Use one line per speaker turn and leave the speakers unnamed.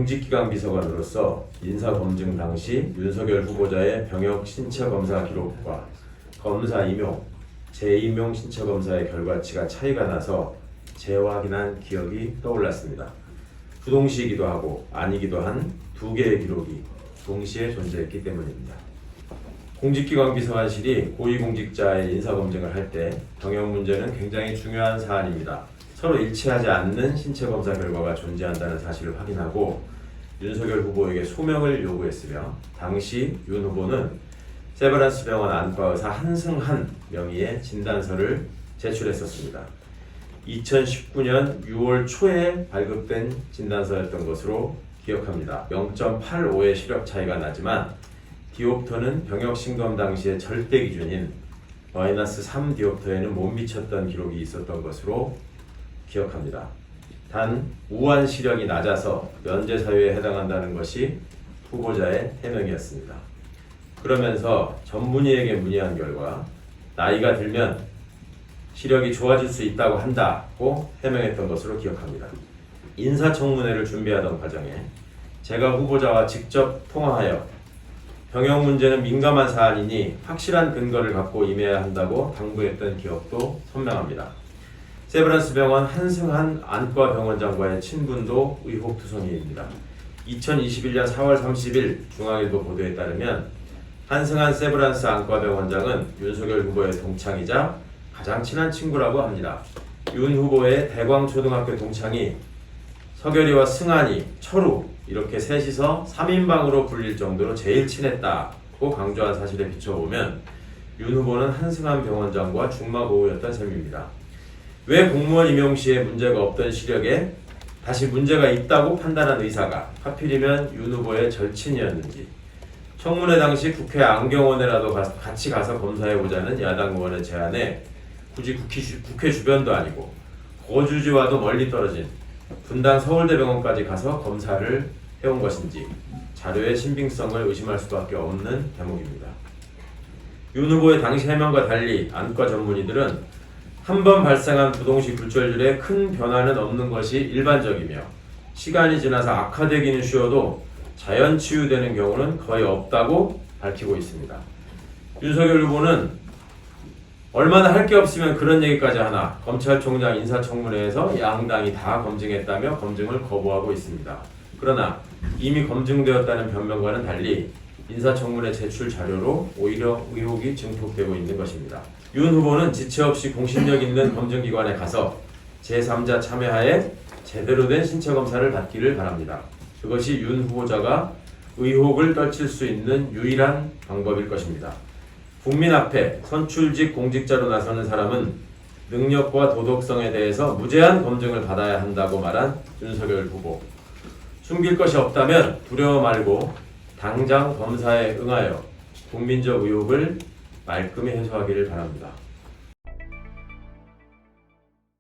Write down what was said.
공직기강 비서관으로서 인사검증 당시 윤석열 후보자의 병역 신체검사 기록과 검사 임용, 재임용 신체검사의 결과치가 차이가 나서 재확인한 기억이 떠올랐습니다. 부동시이기도 하고 아니기도 한 두 개의 기록이 동시에 존재했기 때문입니다. 공직기관 비서관실이 고위공직자의 인사검증을 할 때 병역 문제는 굉장히 중요한 사안입니다. 서로 일치하지 않는 신체검사 결과가 존재한다는 사실을 확인하고 윤석열 후보에게 소명을 요구했으며 당시 윤 후보는 세브란스 병원 안과의사 한승한 명의의 진단서를 제출했었습니다. 2019년 6월 초에 발급된 진단서였던 것으로 기억합니다. 0.85의 시력 차이가 나지만 디옵터는 병역 신검 당시의 절대 기준인 -3 디옵터에는 못 미쳤던 기록이 있었던 것으로 기억합니다. 단 우한 시력이 낮아서 면제 사유에 해당한다는 것이 후보자의 해명이었습니다. 그러면서 전문의에게 문의한 결과 나이가 들면 시력이 좋아질 수 있다고 한다고 해명했던 것으로 기억합니다. 인사청문회를 준비하던 과정에 제가 후보자와 직접 통화하여 병역 문제는 민감한 사안이니 확실한 근거를 갖고 임해야 한다고 당부했던 기억도 선명합니다. 세브란스 병원 한승한 안과병원장과의 친분도 의혹투성이입니다. 2021년 4월 30일 중앙일보 보도에 따르면 한승한 세브란스 안과병원장은 윤석열 후보의 동창이자 가장 친한 친구라고 합니다. 윤 후보의 대광초등학교 동창이 서결이와 승한이, 철우 이렇게 셋이서 3인방으로 불릴 정도로 제일 친했다고 강조한 사실에 비춰보면 윤 후보는 한승한 병원장과 중마고우였던 셈입니다. 왜 공무원 임용 시에 문제가 없던 시력에 다시 문제가 있다고 판단한 의사가 하필이면 윤 후보의 절친이었는지, 청문회 당시 국회 안경원에라도 같이 가서 검사해보자는 야당 의원의 제안에 굳이 국회 주변도 아니고 거주지와도 멀리 떨어진 분당 서울대병원까지 가서 검사를 해온 것인지 자료의 신빙성을 의심할 수밖에 없는 대목입니다. 윤 후보의 당시 해명과 달리 안과 전문의들은 한 번 발생한 부동시 굴절률에 큰 변화는 없는 것이 일반적이며 시간이 지나서 악화되기는 쉬워도 자연 치유되는 경우는 거의 없다고 밝히고 있습니다. 윤석열 후보는 얼마나 할 게 없으면 그런 얘기까지 하나 검찰총장 인사청문회에서 양당이 다 검증했다며 검증을 거부하고 있습니다. 그러나 이미 검증되었다는 변명과는 달리 인사청문회 제출 자료로 오히려 의혹이 증폭되고 있는 것입니다. 윤 후보는 지체 없이 공신력 있는 검증기관에 가서 제3자 참여하에 제대로 된 신체검사를 받기를 바랍니다. 그것이 윤 후보자가 의혹을 떨칠 수 있는 유일한 방법일 것입니다. 국민 앞에 선출직 공직자로 나서는 사람은 능력과 도덕성에 대해서 무제한 검증을 받아야 한다고 말한 윤석열 후보. 숨길 것이 없다면 두려워 말고 당장 검사에 응하여 국민적 의혹을 말끔히 해소하기를 바랍니다.